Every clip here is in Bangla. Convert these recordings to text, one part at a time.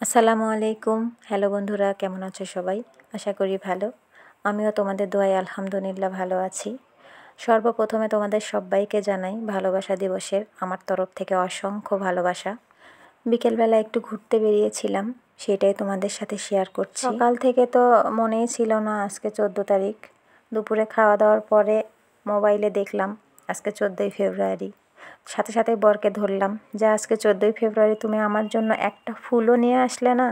আসসালামু আলাইকুম। হ্যালো বন্ধুরা, কেমন আছো সবাই? আশা করি ভালো। আমিও তোমাদের দোয়ায় আলহামদুলিল্লাহ ভালো আছি। সর্বপ্রথমে তোমাদের সবাইকে জানাই ভালোবাসা দিবসের আমার তরফ থেকে অসংখ্য ভালোবাসা। বিকেলবেলা একটু ঘুরতে বেরিয়েছিলাম, সেটাই তোমাদের সাথে শেয়ার করছি। সকাল থেকে তো মনেই ছিল না আজকে 14 তারিখ। দুপুরে খাওয়া দাওয়ার পরে মোবাইলে দেখলাম আজকে 14ই ফেব্রুয়ারি। সাথে সাথে বরকে ধরলাম যে আজকে 14ই ফেব্রুয়ারি তুমি আমার জন্য একটা ফুলও নিয়ে আসলে না।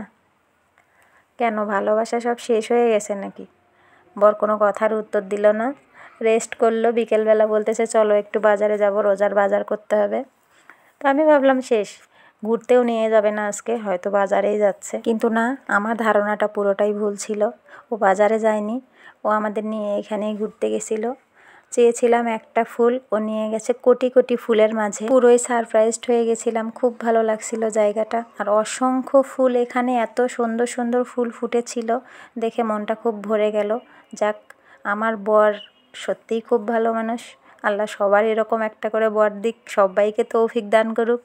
কেন, ভালোবাসা সব শেষ হয়ে গেছে নাকি? বর কোনো কথার উত্তর দিল না, রেস্ট করলো। বিকেলবেলা বলতেছে চলো একটু বাজারে যাব, রোজার বাজার করতে হবে। তো আমি ভাবলাম শেষ, ঘুরতেও নিয়ে যাবে না আজকে, হয়তো বাজারেই যাচ্ছে। কিন্তু না, আমার ধারণাটা পুরোটাই ভুল ছিল। ও বাজারে যায়নি, ও আমাদের নিয়ে এখানেই ঘুরতে গেছিলো। চেয়েছিলাম একটা ফুল, ও নিয়ে গেছে কোটি কোটি ফুলের মাঝে। পুরোই সারপ্রাইজড হয়ে গেছিলাম, খুব ভালো লাগছিল জায়গাটা। আর অসংখ্য ফুল, এখানে এত সুন্দর সুন্দর ফুল ফুটেছিল, দেখে মনটা খুব ভরে গেল। যাক, আমার বর সত্যিই খুব ভালো মানুষ। আল্লাহ সবার এরকম একটা করে বর দিক, সবাইকে তৌফিক দান করুক।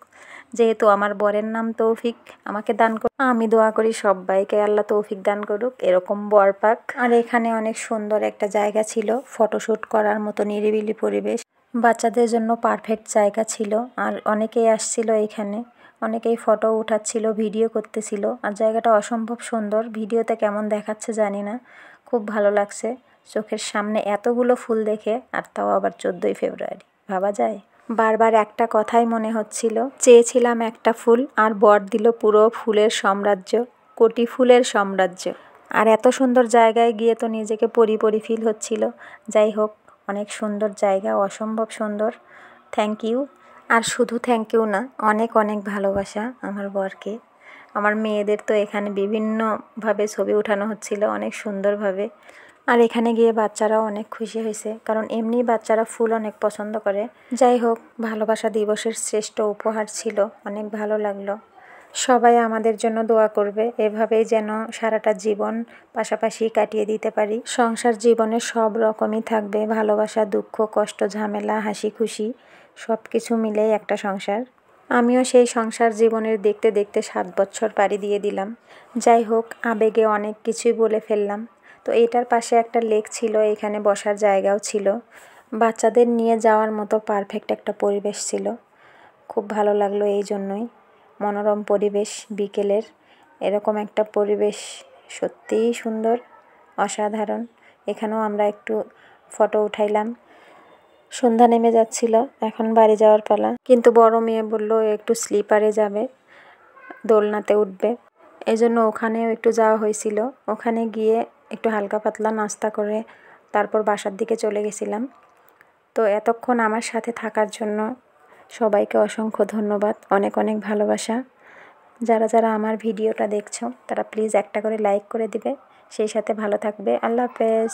যেহেতু আমার বরের নাম তৌফিক, আমাকে দান করুক। আমি দোয়া করি সবাইকে আল্লাহ তৌফিক দান করুক, এরকম বর পাক। আর এখানে অনেক সুন্দর একটা জায়গা ছিল, ফটোশ্যুট করার মতো নিরিবিলি পরিবেশ, বাচ্চাদের জন্য পারফেক্ট জায়গা ছিল। আর অনেকেই আসছিল এখানে, অনেকেই ফটো উঠাচ্ছিল, ভিডিও করতেছিল। আর জায়গাটা অসম্ভব সুন্দর, ভিডিওতে কেমন দেখাচ্ছে জানি না, খুব ভালো লাগছে চোখের সামনে এতগুলো ফুল দেখে। আর তাও আবার 14ই ফেব্রুয়ারি, ভাবা যায়? বারবার একটা কথাই মনে হচ্ছিল, চেয়েছিলাম একটা ফুল আর বর দিল পুরো ফুলের সাম্রাজ্য, কোটি ফুলের সাম্রাজ্য। আর এত সুন্দর জায়গায় গিয়ে তো নিজেকে পরি পরি ফিল হচ্ছিল। যাই হোক, অনেক সুন্দর জায়গা, অসম্ভব সুন্দর। Thank you. আর শুধু থ্যাংক ইউ না, অনেক অনেক ভালোবাসা আমার বরকে। আমার মেয়েদের তো এখানে বিভিন্নভাবে ছবি উঠানো হচ্ছিল, অনেক সুন্দরভাবে। আর এখানে গিয়ে বাচ্চারাও অনেক খুশি হয়েছে, কারণ এমনি বাচ্চারা ফুল অনেক পছন্দ করে। যাই হোক, ভালোবাসা দিবসের শ্রেষ্ঠ উপহার ছিল, অনেক ভালো লাগলো। সবাই আমাদের জন্য দোয়া করবে, এভাবেই যেন সারাটা জীবন পাশাপাশি কাটিয়ে দিতে পারি। সংসার জীবনে সব রকমই থাকবে, ভালোবাসা, দুঃখ, কষ্ট, ঝামেলা, হাসি খুশি, সব কিছু মিলেই একটা সংসার। আমিও সেই সংসার জীবনের দেখতে দেখতে 7 বছর পাড়ি দিয়ে দিলাম। যাই হোক, আবেগে অনেক কিছুই বলে ফেললাম। তো এটার পাশে একটা লেক ছিল, এখানে বসার জায়গাও ছিল, বাচ্চাদের নিয়ে যাওয়ার মতো পারফেক্ট একটা পরিবেশ ছিল। খুব ভালো লাগলো, এই জন্যই মনোরম পরিবেশ বিকেলের, এরকম একটা পরিবেশ সত্যিই সুন্দর, অসাধারণ। এখানেও আমরা একটু ফটো উঠাইলাম। সন্ধ্যা নেমে যাচ্ছিল, এখন বাড়ি যাওয়ার পালা। কিন্তু বড় মেয়ে বলল একটু স্লিপারে যাবে, দোলনাতে উঠবে, এজন্য ওখানেও একটু যাওয়া হয়েছিল। ওখানে গিয়ে একটু হালকা পাতলা নাস্তা করে তারপর বাসার দিকে চলে গেছিলাম। তো এতক্ষণ আমার সাথে থাকার জন্য সবাইকে অসংখ্য ধন্যবাদ, অনেক অনেক ভালোবাসা। যারা যারা আমার ভিডিওটা দেখছো তারা প্লিজ একটা করে লাইক করে দিবে, সেই সাথে ভালো থাকবে। আল্লাহ হাফেজ।